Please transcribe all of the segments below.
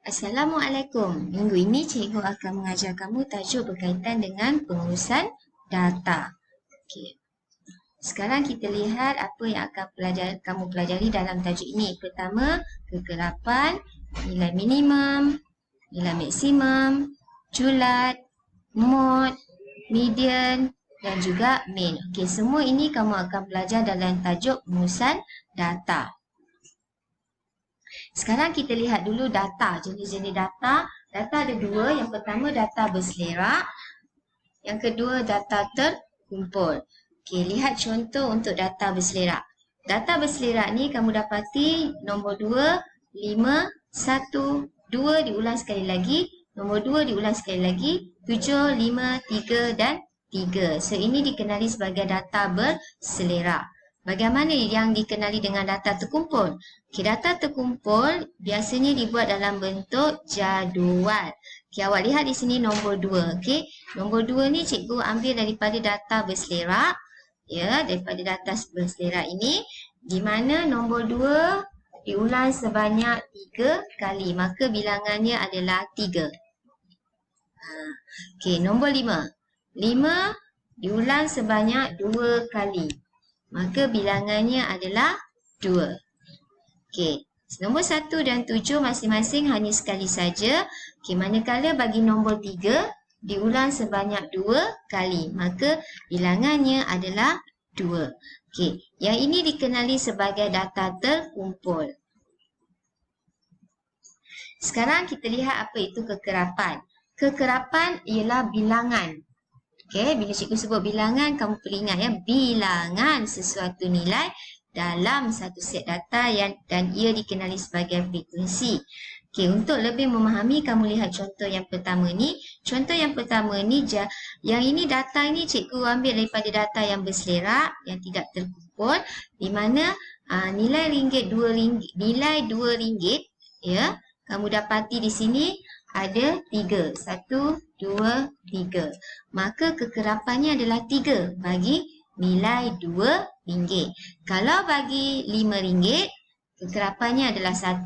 Assalamualaikum. Minggu ini cikgu akan mengajar kamu tajuk berkaitan dengan pengurusan data. Okey. Sekarang kita lihat apa yang akan kamu pelajari dalam tajuk ini. Pertama, kegerapan, nilai minimum, nilai maksimum, julat, mod, median dan juga mean. Okey, semua ini kamu akan belajar dalam tajuk pengurusan data. Sekarang kita lihat dulu data, jenis-jenis data. Data ada dua. Yang pertama data berselerak. Yang kedua data terkumpul. Okey, lihat contoh untuk data berselerak. Data berselerak ni kamu dapati nombor 2, 5, 1, 2 diulang sekali lagi. Nombor 2 diulang sekali lagi. 7, 5, 3 dan 3. So ini dikenali sebagai data berselerak. Bagaimana yang dikenali dengan data terkumpul? Okay, data terkumpul biasanya dibuat dalam bentuk jadual. Okay, awak lihat di sini nombor 2. Okay, nombor 2 ni cikgu ambil daripada data berselerak. Ya, daripada data berselerak ini. Di mana nombor 2 diulang sebanyak 3 kali. Maka bilangannya adalah 3. Okay, nombor 5. 5 diulang sebanyak 2 kali. Maka bilangannya adalah 2. Okey, nombor 1 dan 7 masing-masing hanya sekali saja. Okey, manakala bagi nombor 3 diulang sebanyak 2 kali. Maka bilangannya adalah 2. Okey, yang ini dikenali sebagai data terkumpul. Sekarang kita lihat apa itu kekerapan. Kekerapan ialah bilangan. Okey, bila cikgu sebut bilangan, kamu perlu ingat ya, bilangan sesuatu nilai dalam satu set data dan ia dikenali sebagai frekuensi. Okey, untuk lebih memahami, kamu lihat contoh yang pertama ni. Contoh yang pertama ni, yang ini data ini cikgu ambil daripada data yang berselerak, yang tidak terkumpul, di mana nilai RM2, nilai RM2, ya, kamu dapati di sini ada 3. 1, 2, 3. Maka kekerapannya adalah 3 bagi nilai RM2. Kalau bagi RM5, kekerapannya adalah 1.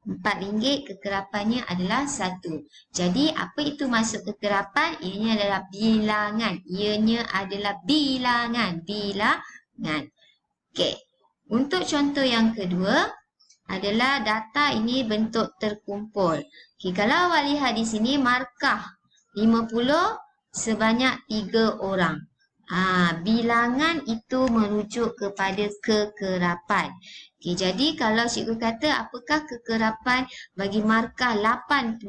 RM4, kekerapannya adalah 1. Jadi apa itu maksud kekerapan? Ianya adalah bilangan. Ianya adalah bilangan. Bilangan. Okey. Untuk contoh yang kedua adalah data ini bentuk terkumpul. Okay, kalau awak lihat di sini markah 50 sebanyak 3 orang. Bilangan itu merujuk kepada kekerapan. Okay, jadi kalau cikgu kata apakah kekerapan bagi markah 85?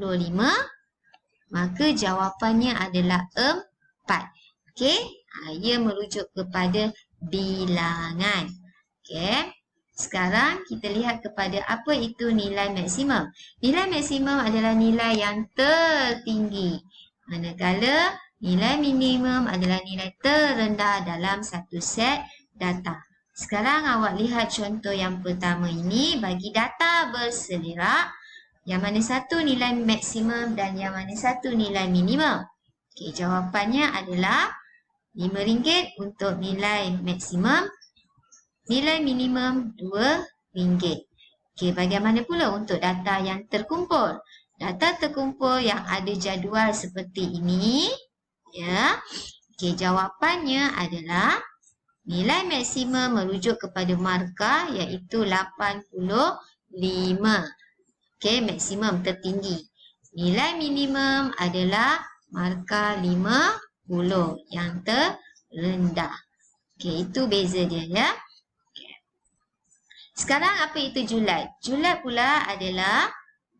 Maka jawapannya adalah 4. Okay, ia merujuk kepada bilangan. Okay. Sekarang kita lihat kepada apa itu nilai maksimum. Nilai maksimum adalah nilai yang tertinggi. Manakala nilai minimum adalah nilai terendah dalam satu set data. Sekarang awak lihat contoh yang pertama ini bagi data berselerak. Yang mana satu nilai maksimum dan yang mana satu nilai minimum. Okey, jawapannya adalah RM5 untuk nilai maksimum. Nilai minimum RM2. Okey, bagaimana pula untuk data yang terkumpul? Data terkumpul yang ada jadual seperti ini, ya. Okey, jawapannya adalah nilai maksimum merujuk kepada markah iaitu 85. Okey, maksimum tertinggi. Nilai minimum adalah markah 50 yang terendah. Okey, itu beza dia ya. Sekarang apa itu julat? Julat pula adalah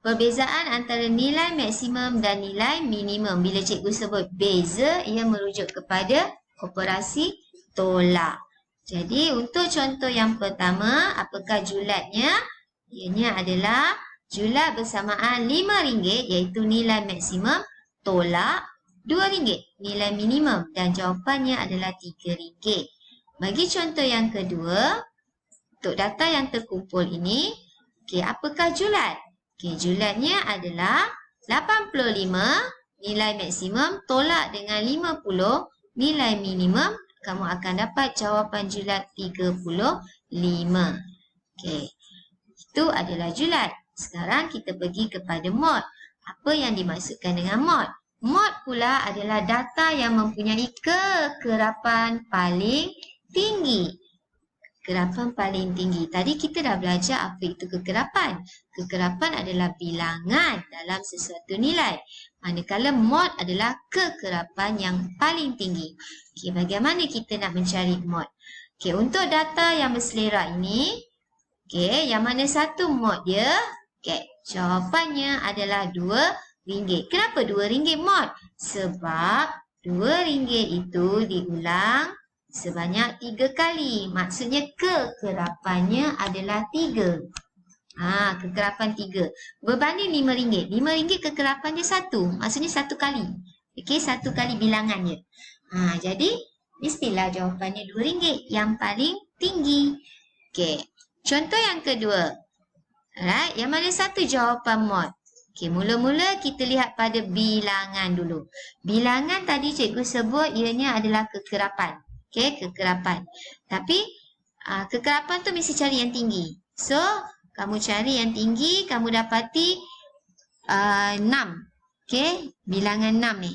perbezaan antara nilai maksimum dan nilai minimum. Bila cikgu sebut beza, ia merujuk kepada operasi tolak. Jadi untuk contoh yang pertama, apakah julatnya? Ianya adalah julat bersamaan RM5 iaitu nilai maksimum, tolak RM2 nilai minimum dan jawapannya adalah RM3. Bagi contoh yang kedua, untuk data yang terkumpul ini, okay, apakah julat? Okay, julatnya adalah 85 nilai maksimum tolak dengan 50 nilai minimum. Kamu akan dapat jawapan julat 35. Okay, itu adalah julat. Sekarang kita pergi kepada mod. Apa yang dimaksudkan dengan mod? Mod pula adalah data yang mempunyai kekerapan paling tinggi. Kekerapan paling tinggi. Tadi kita dah belajar apa itu kekerapan. Kekerapan adalah bilangan dalam sesuatu nilai. Manakala mod adalah kekerapan yang paling tinggi. Okey, bagaimana kita nak mencari mod? Okey, untuk data yang berselera ini, okey, yang mana satu mod dia? Okey, jawapannya adalah RM2. Kenapa RM2 mod? Sebab RM2 itu diulang sebanyak 3 kali. Maksudnya kekerapannya adalah 3. Kekerapan 3. Berbanding RM5. RM5 kekerapannya 1. Maksudnya 1 kali. Okey, 1 kali bilangannya. Jadi mestilah jawapannya RM2 yang paling tinggi. Okey. Contoh yang kedua. Alright, yang mana satu jawapan mod? Okey, mula-mula kita lihat pada bilangan dulu. Bilangan tadi cikgu sebut ianya adalah kekerapan. Okey, kekerapan. Tapi kekerapan tu mesti cari yang tinggi. So, kamu cari yang tinggi, kamu dapati 6. Okey, bilangan 6 ni.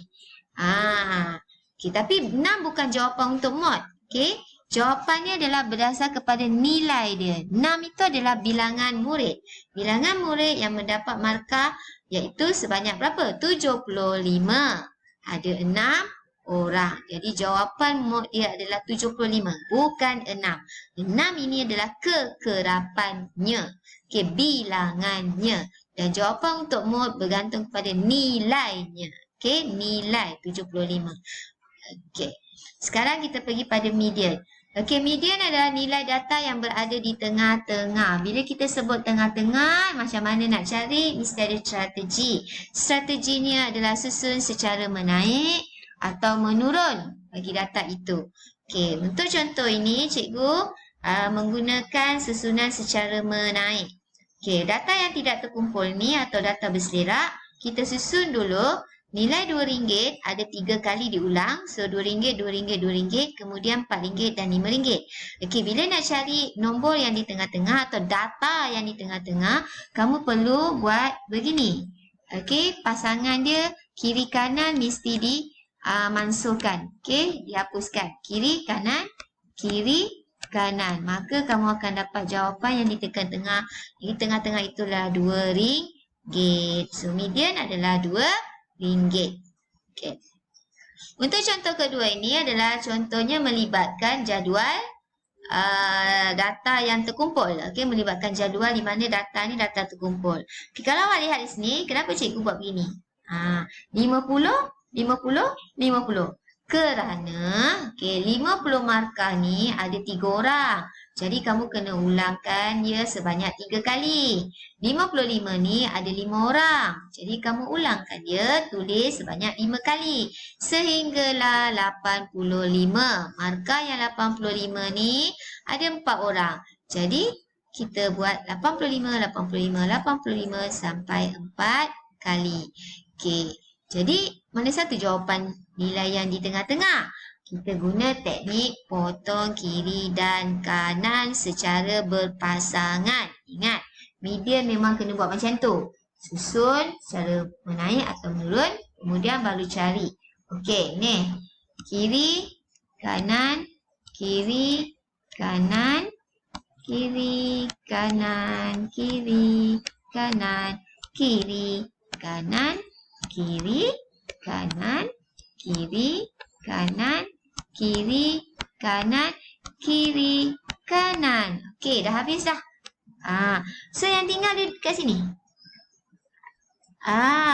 Okey, tapi 6 bukan jawapan untuk mod. Okey, jawapannya adalah berdasar kepada nilai dia. 6 itu adalah bilangan murid. Bilangan murid yang mendapat markah iaitu sebanyak berapa? 75. Ada 6 orang. Jadi jawapan mod dia adalah 75, bukan 6. 6 ini adalah kekerapannya. Okey, bilangannya. Dan jawapan untuk mod bergantung kepada nilainya. Okey, nilai 75. Okey. Sekarang kita pergi pada median. Okey, median adalah nilai data yang berada di tengah-tengah. Bila kita sebut tengah-tengah, macam mana nak cari? Mesti ada strategi. Strateginya adalah susun secara menaik atau menurun bagi data itu. Okey, untuk contoh ini cikgu menggunakan susunan secara menaik. Okey, data yang tidak terkumpul ni atau data berselera, kita susun dulu. Nilai RM2 ada 3 kali diulang. So RM2, RM2, RM2, kemudian RM4 dan RM5. Okey, bila nak cari nombor yang di tengah-tengah atau data yang di tengah-tengah, kamu perlu buat begini. Okey, pasangan dia kiri kanan mesti mansuhkan. Okey, dihapuskan. Kiri kanan, kiri kanan. Maka kamu akan dapat jawapan yang di tengah-tengah. Di tengah-tengah itulah RM2. So median adalah RM2. Okey. Untuk contoh kedua ini adalah contohnya melibatkan jadual data yang terkumpul. Okey, melibatkan jadual di mana data ni data terkumpul. Okay, kalau awak lihat di sini, kenapa cikgu buat begini? 50 kerana 50 markah ni ada 3 orang. Jadi kamu kena ulangkan dia sebanyak 3 kali. 55 ni ada 5 orang. Jadi kamu ulangkan dia, tulis sebanyak 5 kali. Sehinggalah 85. Markah yang 85 ni ada 4 orang. Jadi kita buat 85 sampai 4 kali. Okey. Jadi, mana satu jawapan nilai yang di tengah-tengah? Kita guna teknik potong kiri dan kanan secara berpasangan. Ingat, median memang kena buat macam tu. Susun secara menaik atau menurun, kemudian baru cari. Okey, ni. Kiri, kanan, kiri, kanan, kiri, kanan, kiri, kanan, kiri, kanan, kiri, kanan, kiri, kanan, kiri, kanan, kiri, kanan. Okey, dah habis dah. So yang tinggal dia kat sini.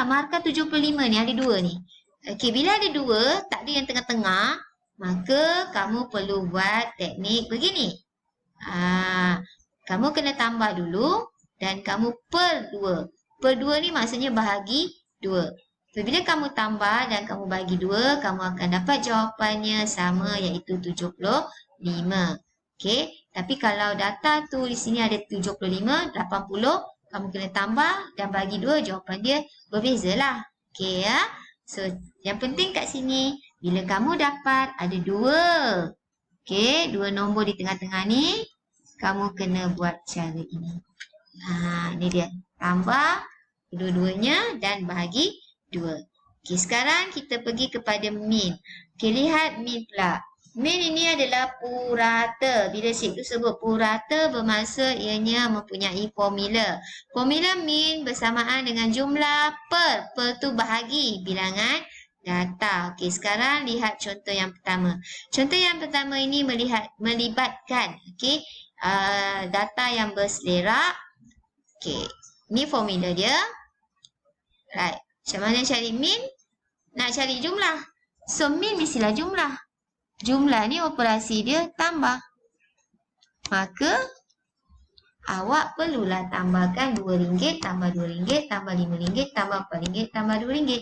Markah 75 ni ada 2 ni. Okey, bila ada 2, tak ada yang tengah-tengah, maka kamu perlu buat teknik begini. Kamu kena tambah dulu dan kamu per 2. Per 2 ni maksudnya bahagi 2. So, bila kamu tambah dan kamu bagi 2, kamu akan dapat jawapannya sama iaitu 75. Okey, tapi kalau data tu di sini ada 75, 80, kamu kena tambah dan bagi 2, jawapan dia berbezalah. Okey ya. So, yang penting kat sini, bila kamu dapat ada 2. Okey, 2 nombor di tengah-tengah ni, kamu kena buat cara ini. Ni dia. tambah kedua-duanya dan bahagi 2. Okey, sekarang kita pergi kepada min. Okey, lihat min pula. Min ini adalah purata. Bila cikgu sebut purata, bermaksud ianya mempunyai formula. Formula min bersamaan dengan jumlah per. Per tu bahagi bilangan data. Okey, sekarang lihat contoh yang pertama. Contoh yang pertama ini melibatkan data yang berselerak. Okey, ni formula dia. Right. Macam mana cari min? Nak cari jumlah. So, min mestilah jumlah. Jumlah ni operasi dia tambah. Maka, awak perlulah tambahkan RM2, tambah RM2, tambah RM5, tambah RM4, tambah RM2.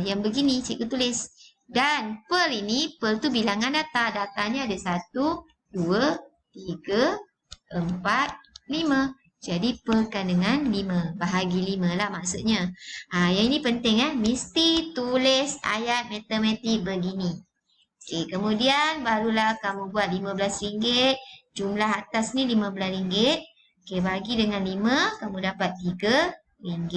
Yang begini cikgu tulis. Dan per ini, per tu bilangan data. Datanya ada 1, 2, 3, 4, 5. Jadi, perkan dengan 5. Bahagi 5 lah maksudnya. Yang ini penting mesti tulis ayat matematik begini. Okey, kemudian barulah kamu buat RM15. Jumlah atas ni RM15. Okey, bagi dengan 5, kamu dapat RM3.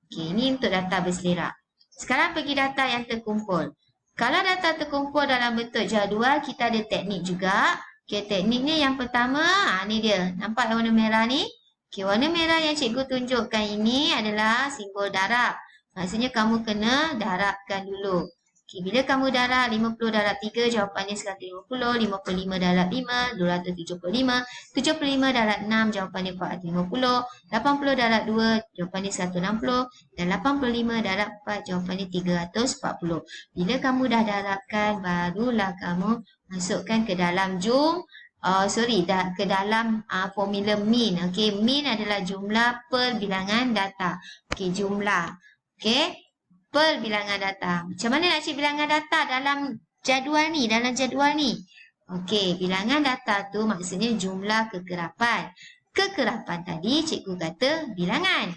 Okey, ini untuk data berselerak. Sekarang pergi data yang terkumpul. Kalau data terkumpul dalam bentuk jadual, kita ada teknik juga. Okey, tekniknya yang pertama, ni dia. Nampak warna merah ni? Okey, warna merah yang cikgu tunjukkan ini adalah simbol darab. Maksudnya kamu kena darabkan dulu. Okey, bila kamu darab 50 darab 3, jawapannya 150. 55 darab 5, 275. 75 darab 6, jawapannya 450. 80 darab 2, jawapannya 160. Dan 85 darab 4, jawapannya 340. Bila kamu dah darabkan, barulah kamu masukkan ke dalam ke dalam formula min. Okey, min adalah jumlah per bilangan data. Okey, jumlah. Okey, per bilangan data. Macam mana nak cari bilangan data dalam jadual ni? Okey, bilangan data tu maksudnya jumlah kekerapan. Kekerapan tadi cikgu kata bilangan.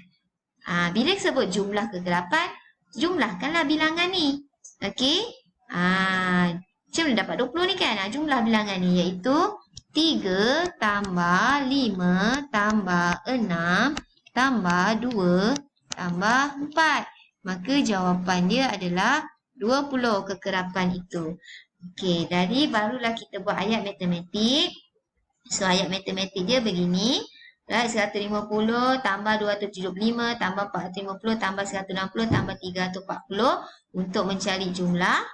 Bila sebut jumlah kekerapan, jumlahkanlah bilangan ni. Okey. Macam mana dapat 20 ni kan? Jumlah bilangan ni iaitu 3 tambah 5 tambah 6 tambah 2 tambah 4. Maka jawapan dia adalah 20 kekerapan itu. Okey, jadi barulah kita buat ayat matematik. So, ayat matematik dia begini. 150 tambah 275 tambah 450 tambah 160 tambah 340 untuk mencari jumlah.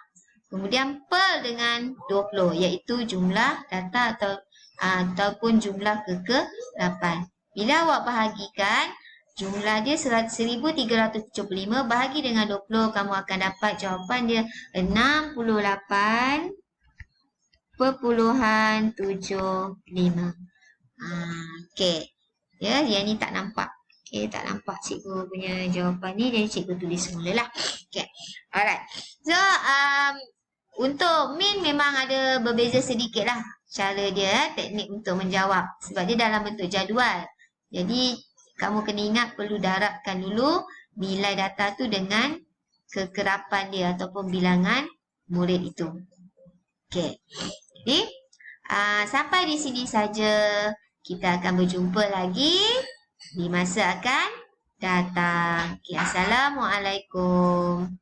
Kemudian per dengan 20 iaitu jumlah data ataupun jumlah kekerapan. Bila awak bahagikan, jumlah dia 1375 bahagi dengan 20, kamu akan dapat jawapan dia 68.75. Okey. Ya, yang ni tak nampak. Okey, tak nampak cikgu punya jawapan ni, jadi cikgu tulis semula lah. Okey. Alright. So, untuk min memang ada berbeza sedikit lah cara dia, teknik untuk menjawab. Sebab dia dalam bentuk jadual. Jadi, kamu kena ingat perlu darabkan dulu nilai data tu dengan kekerapan dia ataupun bilangan murid itu. Okey. Jadi, sampai di sini saja. Kita akan berjumpa lagi di masa akan datang. Assalamualaikum.